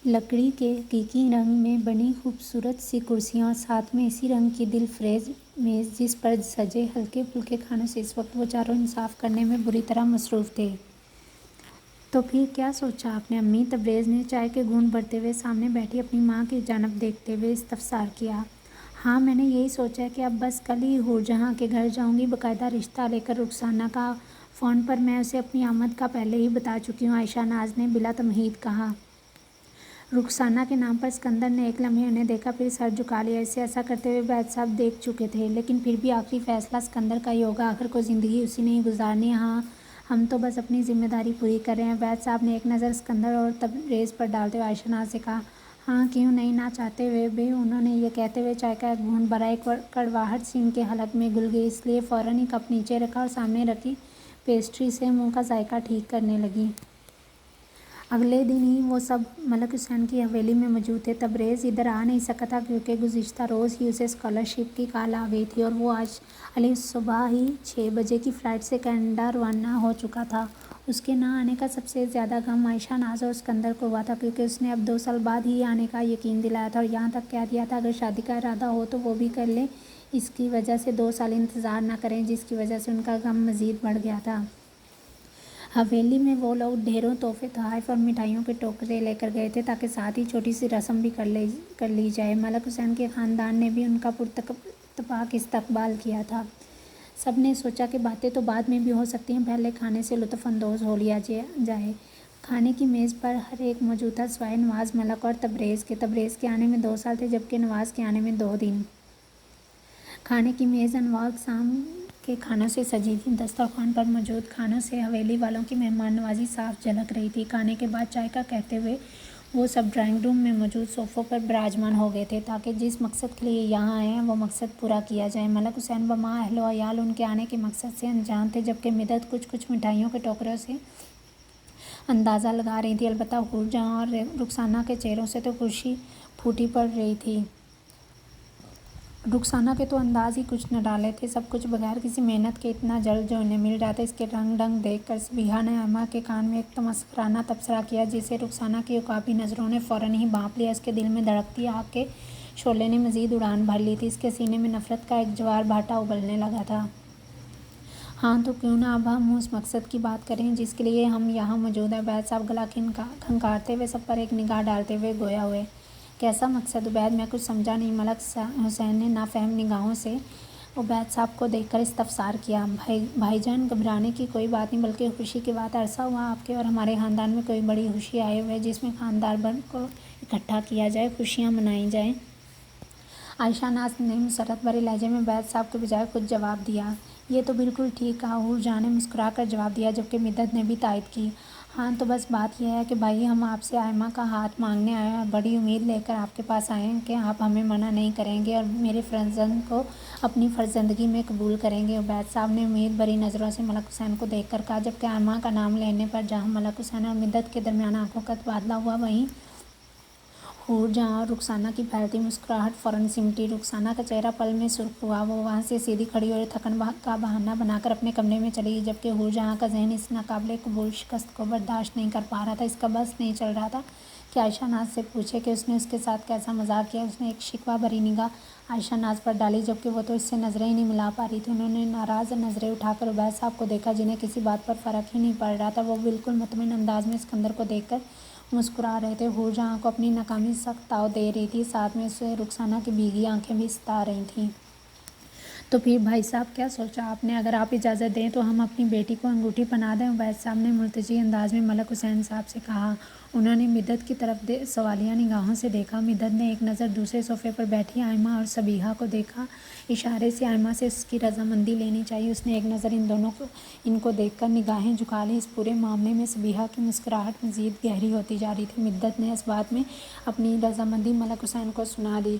लकड़ी के कीकी रंग में बनी खूबसूरत सी कुर्सियाँ और साथ में इसी रंग की दिलफ्रेज मेज़ जिस पर सजे हल्के फुल्के खानों से इस वक्त वो चारों इंसाफ करने में बुरी तरह मसरूफ़ थे। तो फिर क्या सोचा आपने अम्मी? तबरेज़ ने चाय के घूंट भरते हुए सामने बैठी अपनी माँ की जानब देखते हुए इस्तफसार किया। हाँ, मैंने यही सोचा है कि अब बस कल ही हूरजहाँ के घर जाऊँगी। बाकायदा रिश्ता लेकर रुखसाना का फ़ोन पर मैं उसे अपनी आमद का पहले ही बता चुकी हूँ, आयशा नाज ने बिला तमहीद कहा। रुखसाना के नाम पर सिकंदर ने एक लम्हे उन्हें देखा, फिर सर झुका लिया। इसे ऐसा करते हुए वैद साहब देख चुके थे, लेकिन फिर भी आखिरी फैसला सिकंदर का ही होगा। आखिर को ज़िंदगी उसी ने ही गुजारनी है। हाँ, हम तो बस अपनी जिम्मेदारी पूरी कर रहे हैं। वैद साहब ने एक नज़र सिकंदर और तबरेज़ पर डालते हुए आयशा नाज से कहा। हाँ, क्यों नहीं? ना चाहते हुए भी उन्होंने ये कहते हुए चाय का एक घूंट भरा। एक कड़वाहट सी उनके हलक में घुल गई, इसलिए फ़ौरन ही कप नीचे रखा और सामने रखी पेस्ट्री से मुँह का जायका ठीक करने लगी। अगले दिन ही वो सब मलक हुसैन की हवेली में मौजूद थे। तबरेज़ इधर आ नहीं सका था क्योंकि गुज़िश्ता रोज़ ही उसे स्कॉलरशिप की कॉल आ गई थी और वो आज अली सुबह ही 6 बजे की फ़्लाइट से कनाडा रवाना हो चुका था। उसके ना आने का सबसे ज़्यादा गम आयशा नाज और सिकंदर को हुआ था, क्योंकि उसने अब 2 साल बाद ही आने का यकीन दिलाया था और यहाँ तक कह दिया था अगर शादी का इरादा हो तो वो भी कर ले, इसकी वजह से 2 साल इंतज़ार न करें, जिसकी वजह से उनका गम मज़ीद बढ़ गया था। हवेली में वो लोग ढेरों तोहफे, तोहफ़ और मिठाइयों के टोकरे लेकर गए थे ताकि साथ ही छोटी सी रस्म भी कर ली जाए। मलक हुसैन के ख़ानदान ने भी उनका पुरतपाक इस्तकबाल किया था। सब ने सोचा कि बातें तो बाद में भी हो सकती हैं, पहले खाने से लुत्फ़ अंदोज़ हो लिया जाए। खाने की मेज़ पर हर एक मौजूद था सिवाय नवाज़, मलक और तबरेज़ के। तबरेज़ के आने में 2 साल थे, जबकि नवाज़ के आने में 2 दिन। खाने की मेज़ अनवां अक़साम के खानों से सजी थी। दस्तरख़्वान पर मौजूद खानों से हवेली वालों की मेहमान नवाज़ी साफ झलक रही थी। खाने के बाद चाय का कहते हुए वो सब ड्राइंग रूम में मौजूद सोफ़ों पर विराजमान हो गए थे ताकि जिस मकसद के लिए यहाँ आए हैं वो मकसद पूरा किया जाए। मलक हुसैन व माँ अहलो अयाल उनके आने के मकसद से अनजान थे, जबकि मिदत कुछ मिठाइयों के टोकरों से अंदाज़ा लगा रही थी। अलबत्ता हूरजहाँ और रुखसाना के चेहरों से तो खुशी फूटी पड़ रही थी। रुखसाना के तो अंदाज़ ही कुछ न डाले थे, सब कुछ बगैर किसी मेहनत के इतना जल्द जो उन्हें मिल रहा था। इसके रंग ढंग देख कर सबीहा ने अम्मा के कान में एक तमस्खराना तबसरा किया, जिसे रुखसाना की उकाबी नज़रों ने फ़ौरन ही भांप लिया। इसके दिल में धड़कती आग के शोले ने मज़ीद उड़ान भर ली थी। इसके सीने में नफ़रत का एक ज्वार भाटा उबलने लगा था। हाँ, तो क्यों ना अब हम उस मकसद की बात करें जिसके लिए हम यहाँ मौजूद हैं। वैद साहब गला खनकारते हुए सब पर एक निगाह डालते हुए गोया हुए। कैसा मकसद उबैद? मैं कुछ समझा नहीं। मलक हुसैन ने नाफहम निगाहों से उबैद साहब को देखकर इस्तफसार किया। भाईजान, घबराने की कोई बात नहीं, बल्कि खुशी की बात। अरसा हुआ आपके और हमारे ख़ानदान में कोई बड़ी खुशी आए हुए जिसमें ख़ानदार भर को इकट्ठा किया जाए, खुशियाँ मनाई जाएँ। आयशा नाज ने मुसर्रत भरे लहजे में वैद साहब के बजाय खुद जवाब दिया। ये तो बिल्कुल ठीक कहा, हूरजहाँ ने मुस्कुरा कर जवाब दिया, जबकि मिदत ने भी तायद की। हाँ, तो बस बात यह है कि भाई हम आपसे आयमा का हाथ मांगने आए हैं और बड़ी उम्मीद लेकर आपके पास आए हैं कि आप हमें मना नहीं करेंगे और मेरे फर्जंद को अपनी फर्जंदगी में कबूल करेंगे। उबैद साहब ने उम्मीद भरी नज़रों से मलक हुसैन को देख कर कहा, जबकि आयमा का नाम लेने पर जहाँ मलक हुसैन और मिदत के दरमियान आंखों का तबादला हुआ, वहीं हूरजहाँ और रुखसाना की फैलती मुस्कुराहट फ़ौरन सिमटी। रुखसाना का चेहरा पल में सुर्ख हुआ। वो वहाँ से सीधी खड़ी और थकन का बहाना बनाकर अपने कमरे में चली गई, जबकि हूरजहाँ का ज़हन इस नाकाबिले कबूल शिकस्त को बर्दाश्त नहीं कर पा रहा था। इसका बस नहीं चल रहा था कि आयशा नाज से पूछे कि उसने उसके साथ कैसा मजाक किया। उसने एक शिकवा भरी निगाह आयशा नाज पर डाली, जबकि वो तो इससे नज़रें ही नहीं मिला पा रही थी। उन्होंने नाराज़ नज़रें उठाकर उबैद साहब को देखा, जिन्हें किसी बात पर फ़र्क ही नहीं पड़ रहा था। वो बिल्कुल मुतमिन अंदाज में सिकंदर को देखकर मुस्कुरा रहे थे। हूरजहाँ को अपनी नाकामी सख्त ताव दे रही थी, साथ में उसे रुखसाना की भीगी आंखें भी सता रही थीं। तो फिर भाई साहब क्या सोचा आपने? अगर आप इजाज़त दें तो हम अपनी बेटी को अंगूठी पहना दें। उबैद साहब ने मुल्तजी अंदाज में मलक हुसैन साहब से कहा। उन्होंने मिदत की तरफ सवालिया निगाहों से देखा। मिदत ने एक नज़र दूसरे सोफ़े पर बैठी आयमा और सबीहा को देखा। इशारे से आयमा से उसकी रजामंदी लेनी चाहिए। उसने एक नज़र इनको देखकर निगाहें झुका ली। इस पूरे मामले में सबीहा की मुस्कुराहट मज़ीद गहरी होती जा रही थी। मिदत ने इस बात में अपनी रजामंदी मलक हुसैन को सुना दी।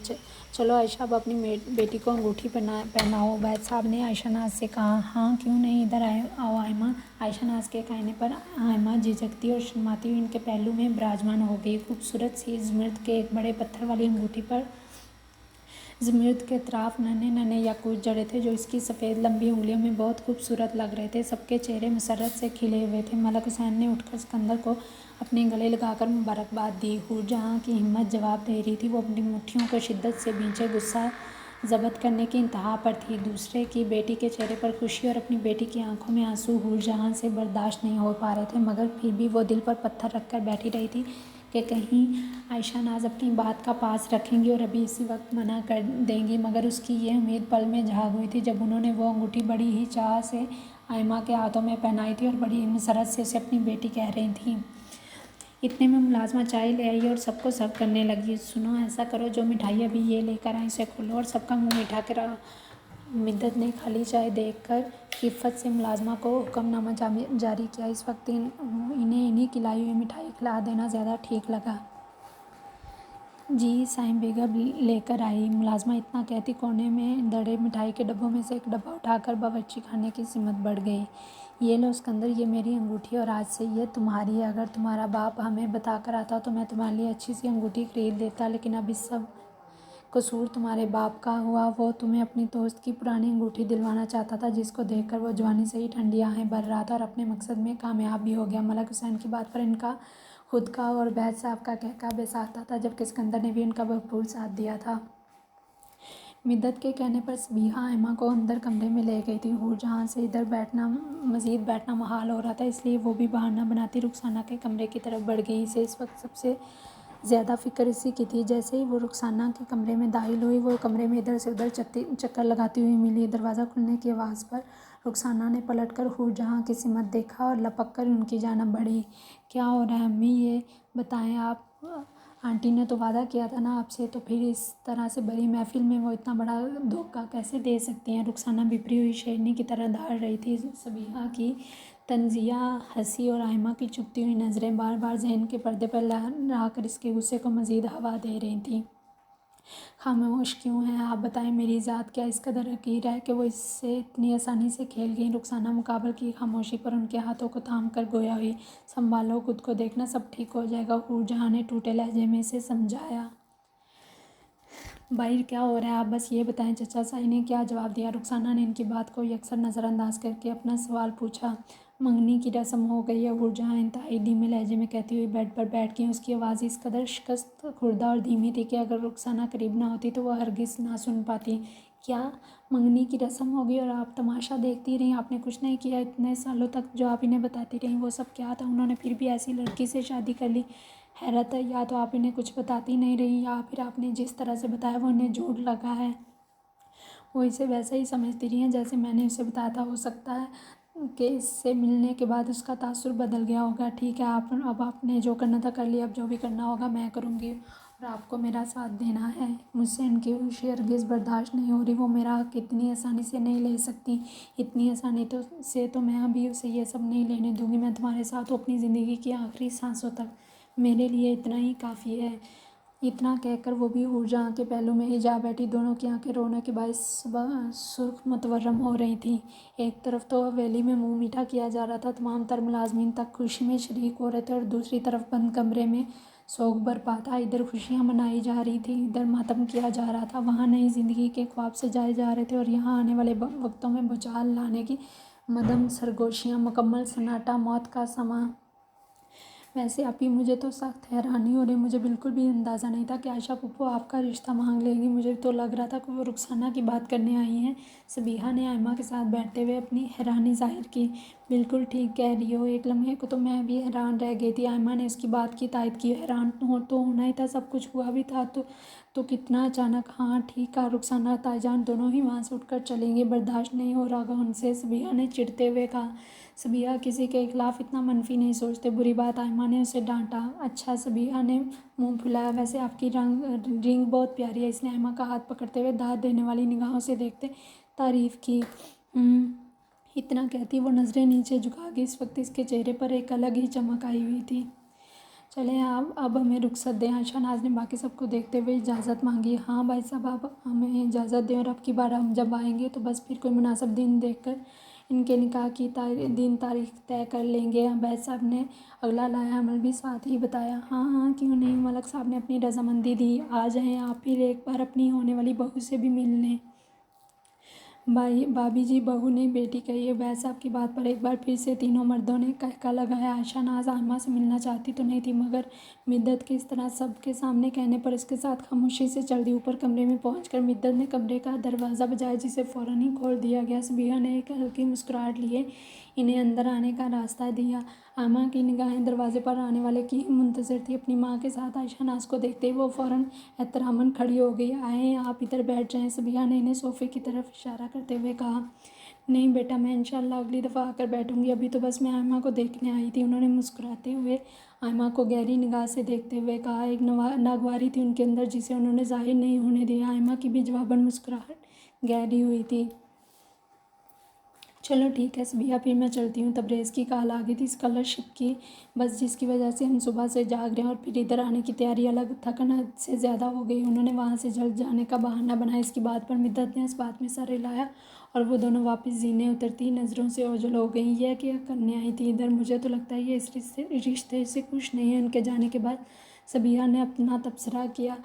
चलो आयशा, अब अपनी बेटी को अंगूठी पहनाओ, उबैद साहब ने आयशा नाज से कहा। हाँ, क्यों नहीं, इधर आओ आयमा। आयशा नाज के कहने पर आयमा झिझकती और शर्माती हुई इनके पहलू में विराजमान हो गई। खूबसूरत सी इज़्मर्द के एक बड़े पत्थर वाली अंगूठी पर ज़मीद के अतराफ नन्हे नन्हे याकूत जड़े थे जो इसकी सफ़ेद लंबी उंगलियों में बहुत खूबसूरत लग रहे थे। सबके चेहरे मसरत से खिले हुए थे। मलक हुसैन ने उठकर सिकंदर को अपने गले लगाकर मुबारकबाद दी। हूरजहाँ की हिम्मत जवाब दे रही थी। वो अपनी मुट्ठियों को शिद्दत से भींचे गुस्सा ज़ब्त करने की इंतहा पर थी। दूसरे की बेटी के चेहरे पर खुशी और अपनी बेटी की आंखों में आंसू हूरजहाँ से बर्दाश्त नहीं हो पा रहे थे, मगर फिर भी वो दिल पर पत्थर रखकर बैठी रही थी कि कहीं आयशा नाज अपनी बात का पास रखेंगी और अभी इसी वक्त मना कर देंगी। मगर उसकी ये उम्मीद पल में झाग हुई थी जब उन्होंने वो अंगूठी बड़ी ही चाह से आयमा के हाथों में पहनाई थी और बड़ी मसरत से उसे अपनी बेटी कह रही थी। इतने में मुलाजमा चाय ले आई और सबको सर्व करने लगी। सुनो, ऐसा करो, जो मिठाई अभी ये लेकर आई उसे खोलो और सबका मुंह मीठा करा। मिद्दत ने खाली चाय देखकर खिफ़त से मुलाजमा को हुक्मनामा जारी किया। इस वक्त इन्हें इन्हीं खिलाई हुई मिठाई खिला देना ज़्यादा ठीक लगा। जी साईं बेगम लेकर आई। मुलाजमा इतना कहती कोने में दड़े मिठाई के डब्बों में से एक डब्बा उठाकर बावर्ची खाने की सिमत बढ़ गई। ये लो सिकंदर, ये मेरी अंगूठी और आज से ये तुम्हारी है। अगर तुम्हारा बाप हमें बता कर आता तो मैं तुम्हारे लिए अच्छी सी अंगूठी खरीद देता, लेकिन अब इस सब कसूर तुम्हारे बाप का हुआ। वो तुम्हें अपनी दोस्त की पुरानी अंगूठी दिलवाना चाहता था, जिसको देखकर वो जवानी से ही ठंडी आहें भर रहा था और अपने मकसद में कामयाब भी हो गया। मलक हुसैन की बात पर इनका खुद का और बैद साहब का कहका बेसाख्ता था, जबकि सिकंदर ने भी उनका भरपूर साथ दिया था। मिद्दत के कहने पर सबीहा आयमा को अंदर कमरे में ले गई थी। हूरजहाँ से इधर मज़ीद बैठना महाल हो रहा था, इसलिए वो भी बहाना बनाती रुखसाना के कमरे की तरफ बढ़ गई। इसे इस वक्त सबसे ज़्यादा फ़िक्र इसी की थी। जैसे ही वो रुखसाना के कमरे में दाखिल हुई, वो कमरे में इधर से उधर चक्कर लगाती हुई मिली। दरवाज़ा खुलने की आवाज़ पर रुखसाना ने पलटकर हूरजहाँ की सिमत देखा और लपक कर उनकी जानब बढ़ी। क्या हो रहा है अम्मी, ये बताएं आप। आंटी ने तो वादा किया था ना आपसे, तो फिर इस तरह से बड़ी महफिल में वो इतना बड़ा धोखा कैसे दे सकती हैं। रुखसाना बिपरी हुई शेरनी की तरह दहाड़ रही थी। सबीहा की तंजिया हंसी और आयमा की चुभती हुई नज़रें बार बार ज़हन के पर्दे पर लहरा कर इसके गुस्से को मज़ीद हवा दे रही थीं। खामोश क्यों हैं आप, बताएं, मेरी ज़ात क्या इस कदर हकीर है कि वो इससे इतनी आसानी से खेल गई। रुखसाना मुकाबल की खामोशी पर उनके हाथों को थाम कर गोया हुई। संभालो खुद को, देखना सब ठीक हो जाएगा, हूरजहाँ ने टूटे लहजे में से समझाया। भाई क्या हो रहा है, आप बस ये बताएं। चचा साई ने क्या जवाब दिया। रुखसाना ने इनकी बात को यकसर नज़रअंदाज करके अपना सवाल पूछा। मंगनी की रस्म हो गई है, हूरजहाँ इंतहाई धीमे लहजे में कहती हुई बेड पर बैठ गई। उसकी आवाज़ इस कदर शिकस्त खुर्दा और धीमी थी कि अगर रुखसाना करीब ना होती तो वह हरगिज़ ना सुन पाती। क्या मंगनी की रस्म होगी और आप तमाशा देखती रहीं, आपने कुछ नहीं किया इतने सालों तक जो आप इन्हें बताती रहीं, वो सब क्या था। उन्होंने फिर भी ऐसी लड़की से शादी कर ली। हैरत है, या तो आप इन्हें कुछ बताती नहीं रही या फिर आपने जिस तरह से बताया वो इन्हें झूठ लगा है। वो इसे वैसा ही समझती रही हैं जैसे मैंने उसे बताया था। हो सकता है कि इससे मिलने के बाद उसका तासुर बदल गया होगा। ठीक है, आप अब आपने जो करना था कर लिया, अब जो भी करना होगा मैं करूँगी और आपको मेरा साथ देना है। मुझसे इनकी खुशी हरगिज़ बर्दाश्त नहीं हो रही। वो मेरा हक इतनी आसानी से नहीं ले सकती। इतनी आसानी तो मैं अभी उसे ये सब नहीं लेने दूँगी। मैं तुम्हारे साथ हूँ अपनी ज़िंदगी की आखिरी सांसों तक। मेरे लिए इतना ही काफ़ी है। इतना कहकर वो भी हूरजहाँ के पहलू में ही जा बैठी। दोनों की आंखें रोने के बायस सुर्ख मुतवर्रम हो रही थीं। एक तरफ तो हवेली में मुंह मीठा किया जा रहा था, तमाम तर मुलाजमीन तक खुशी में शरीक हो रहे थे, और दूसरी तरफ बंद कमरे में सोग बरपा था। इधर खुशियाँ मनाई जा रही थी, इधर मातम किया जा रहा था। वहाँ नई ज़िंदगी के ख्वाब सजाए जा रहे थे और यहाँ आने वाले वक्तों में भूचाल लाने की मदम सरगोशियाँ। मुकम्मल सन्नाटा, मौत का समा। वैसे अभी मुझे तो सख्त हैरानी हो रही। मुझे बिल्कुल भी अंदाज़ा नहीं था कि आयशा पुप्पो आपका रिश्ता मांग लेंगी। मुझे तो लग रहा था कि वो रुखसाना की बात करने आई हैं। सबीहा ने आयमा के साथ बैठते हुए अपनी हैरानी जाहिर की। बिल्कुल ठीक कह रही हो, एक लम्हे को तो मैं भी हैरान रह गई थी। आयमा ने उसकी बात की तायद की। हैरान हो तो होना ही था, सब कुछ हुआ भी था तो कितना अचानक। हाँ ठीक कहा, रुखसाना ताईजान दोनों ही वहाँ से उठकर चलेंगे। बर्दाश्त नहीं हो रहा उनसे, सबीहा ने चिढ़ते हुए कहा। सबीहा किसी के खिलाफ इतना मनफी नहीं सोचते। बुरी बात, आयमा ने उसे डांटा। अच्छा, सबीहा ने मुंह फुलाया। वैसे आपकी रिंग बहुत प्यारी है। इसने आयमा का हाथ पकड़ते हुए दाद देने वाली निगाहों से देखते तारीफ़ की। इतना कहती वो नज़रें नीचे झुका गई। इस वक्त इसके चेहरे पर एक अलग ही चमक आई हुई थी। चलें आप, अब हमें रुखसत दें। आयशा नाज ने बाकी सबको देखते हुए इजाज़त मांगी। हाँ भाई साहब, आप हमें इजाज़त दें और अब की बार हम जब आएंगे तो बस फिर कोई मुनासिब दिन देखकर ان کے نکاح کی دن تاریخ طے کر لیں گے۔ عبید صاحب نے اگلا لائحہ عمل بھی ساتھ ہی بتایا۔ ہاں ہاں کیوں نہیں، ملک صاحب نے اپنی رضامندی دی۔ آ جائیں آپ پھر ایک بار اپنی ہونے والی بہو سے بھی مل لیں۔ بھابی جی، بہو نہیں بیٹی کہیے۔ عبید صاحب کی بات پر ایک بار پھر سے تینوں مردوں نے قہقہ لگایا۔ عائشہ ناز آئمہ سے ملنا چاہتی تو نہیں تھی، مگر مدت کے اس طرح سب کے سامنے کہنے پر اس کے ساتھ خاموشی سے چل دی۔ اوپر کمرے میں پہنچ کر مدت نے کمرے کا دروازہ بجایا، جسے فوراً ہی کھول دیا گیا۔ صبیحہ نے ایک ہلکی مسکراہٹ لیے انہیں اندر آنے کا راستہ دیا۔ آئمہ کی نگاہیں دروازے پر آنے والے کی ہی منتظر تھیں۔ اپنی ماں کے ساتھ عائشہ ناز کو دیکھتے ہی وہ فوراً احتراماً کھڑی ہو گئی۔ آئیں آپ ادھر بیٹھ جائیں۔ صبیحہ نے انہیں صوفے کی طرف اشارہ کرتے ہوئے کہا۔ نہیں بیٹا، میں انشاءاللہ اگلی دفعہ آ کر بیٹھوں گی، ابھی تو بس میں آئمہ کو دیکھنے آئی تھی۔ انہوں نے مسکراتے ہوئے آئمہ کو گہری نگاہ سے دیکھتے ہوئے کہا۔ ایک ناگواری تھی ان کے اندر جسے انہوں نے ظاہر نہیں ہونے دیا۔ آئمہ کی بھی جواباً مسکراہٹ گہری ہوئی تھی۔ چلو ٹھیک ہے صبیحہ، پھر میں چلتی ہوں۔ تبریز کی کال آ گئی تھی، اسکالرشپ کی، بس جس کی وجہ سے ہم صبح سے جاگ رہے ہیں اور پھر ادھر آنے کی تیاری الگ تھکن حد سے زیادہ ہو گئی۔ انہوں نے وہاں سے جلد جانے کا بہانہ بنایا۔ اس کی بات پر مدت نے اس بات میں سر ہلایا اور وہ دونوں واپس زینے اترتی نظروں سے اوجھل ہو گئیں۔ یہ کیا کرنے آئی تھی ادھر؟ مجھے تو لگتا ہے یہ اس رشتے سے خوش نہیں ہے۔ ان کے جانے کے بعد صبیحہ نے اپنا تبصرہ کیا۔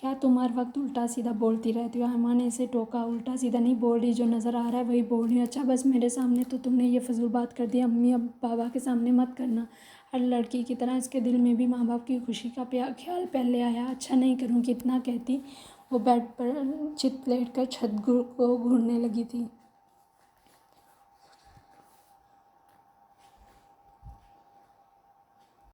کیا تم ہر وقت الٹا سیدھا بولتی رہتی ہو؟ آئمہ نے اسے ٹوکا۔ الٹا سیدھا نہیں بول رہی، جو نظر آ رہا ہے وہی بول رہی ہوں۔ اچھا بس میرے سامنے تو تم نے یہ فضول بات کر دی، امی اب بابا کے سامنے مت کرنا۔ ہر لڑکی کی طرح اس کے دل میں بھی ماں باپ کی خوشی کا خیال پہلے آیا۔ اچھا نہیں کروں گی، اتنا کہتی وہ بیڈ پر چت لیٹ کر چھت کو گھورنے لگی تھی۔